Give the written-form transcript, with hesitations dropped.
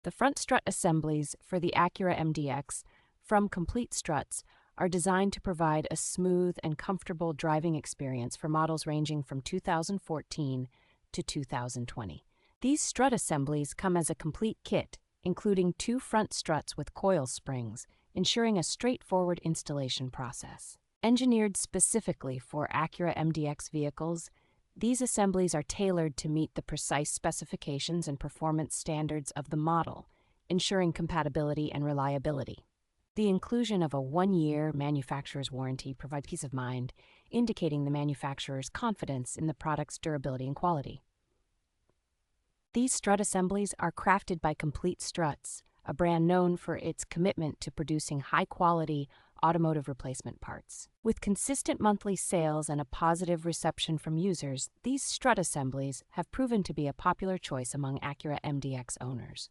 The front strut assemblies for the Acura MDX from Complete Struts are designed to provide a smooth and comfortable driving experience for models ranging from 2014 to 2020. These strut assemblies come as a complete kit, including 2 front struts with coil springs, ensuring a straightforward installation process. Engineered specifically for Acura MDX vehicles, these assemblies are tailored to meet the precise specifications and performance standards of the model, ensuring compatibility and reliability. The inclusion of a 1-year manufacturer's warranty provides peace of mind, indicating the manufacturer's confidence in the product's durability and quality. These strut assemblies are crafted by Complete Struts, a brand known for its commitment to producing high-quality automotive replacement parts. With consistent monthly sales and a positive reception from users, these strut assemblies have proven to be a popular choice among Acura MDX owners.